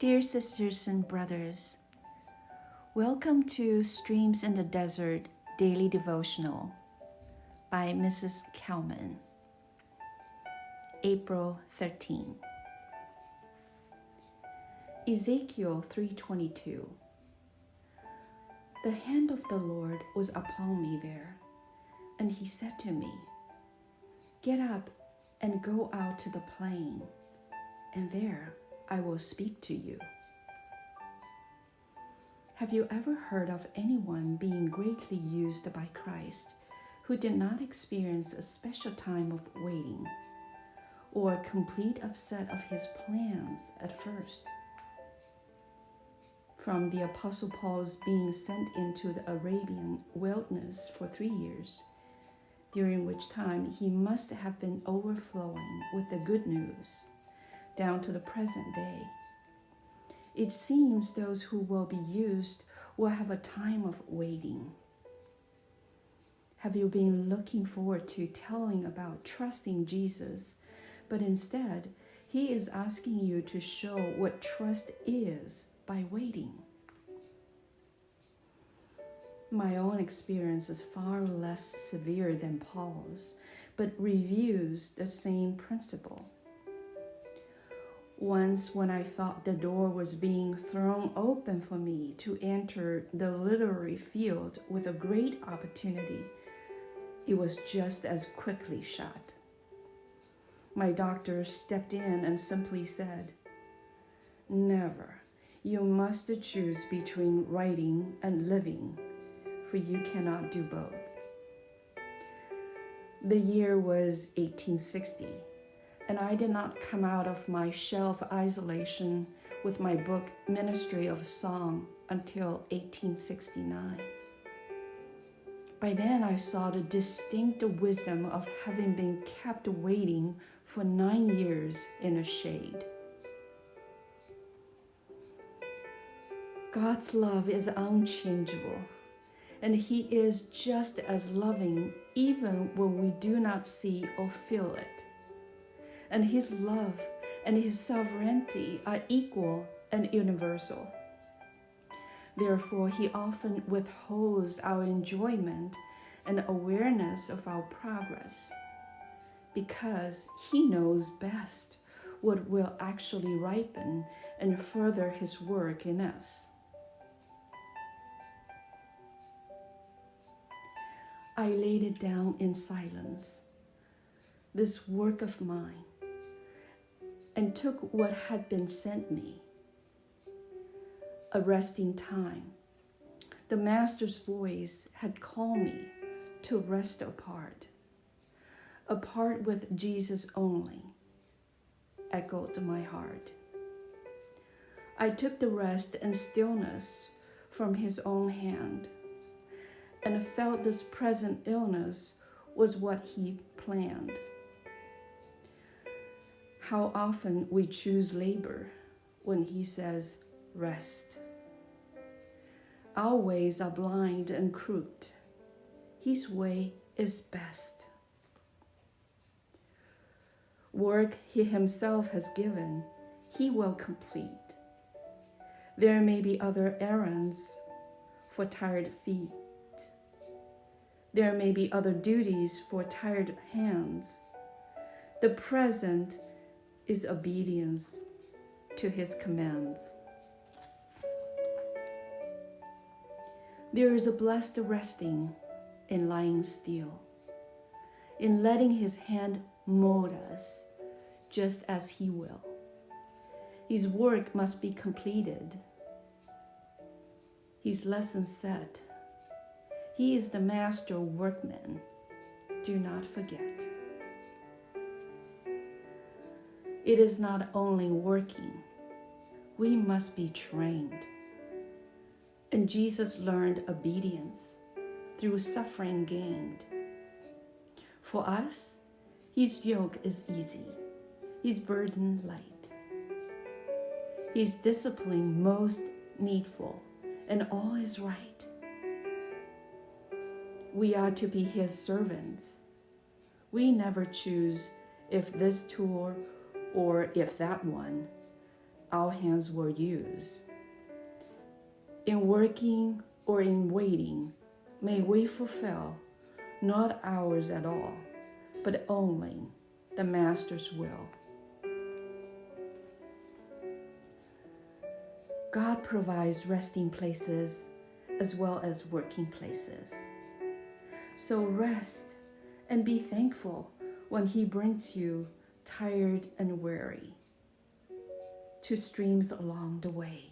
Dear sisters and brothers, welcome to Streams in the Desert Daily Devotional by Mrs. Kalman, April 13. Ezekiel 3:22. The hand of the Lord was upon me there, and he said to me, "Get up and go out to the plain, and there I will speak to you." Have you ever heard of anyone being greatly used by Christ who did not experience a special time of waiting or a complete upset of his plans at first? From the Apostle Paul's being sent into the Arabian wilderness for 3 years, during which time he must have been overflowing with the good news, down to the present day, it seems those who will be used will have a time of waiting. Have you been looking forward to telling about trusting Jesus, but instead he is asking you to show what trust is by waiting? My own experience is far less severe than Paul's, but reviews the same principle. Once, when I thought the door was being thrown open for me to enter the literary field with a great opportunity, it was just as quickly shut. My doctor stepped in and simply said, "Never. You must choose between writing and living, for you cannot do both." The year was 1860. And I did not come out of my shelf isolation with my book Ministry of Song until 1869. By then I saw the distinct wisdom of having been kept waiting for 9 years in a shade. God's love is unchangeable, and he is just as loving even when we do not see or feel it. And his love and his sovereignty are equal and universal. Therefore, he often withholds our enjoyment and awareness of our progress, because he knows best what will actually ripen and further his work in us. I laid it down in silence, this work of mine, and took what had been sent me. A resting time. The Master's voice had called me to rest apart with Jesus only, echoed my heart. I took the rest and stillness from his own hand, and felt this present illness was what he planned. How often we choose labor when he says, "Rest." Our ways are blind and crooked. His way is best. Work he himself has given, he will complete. There may be other errands for tired feet. There may be other duties for tired hands. The present is obedience to his commands. There is a blessed resting in lying still, in letting his hand mold us just as he will. His work must be completed. His lesson set. He is the master workman. Do not forget. It is not only working, we must be trained. And Jesus learned obedience through suffering gained. For us, his yoke is easy, his burden light. His discipline most needful, and all is right. We are to be his servants. We never choose if this tour or if that one. our hands will use. In working or in waiting, may we fulfill not ours at all, but only the Master's will. God provides resting places as well as working places. So rest and be thankful when He brings you tired and weary to streams along the way.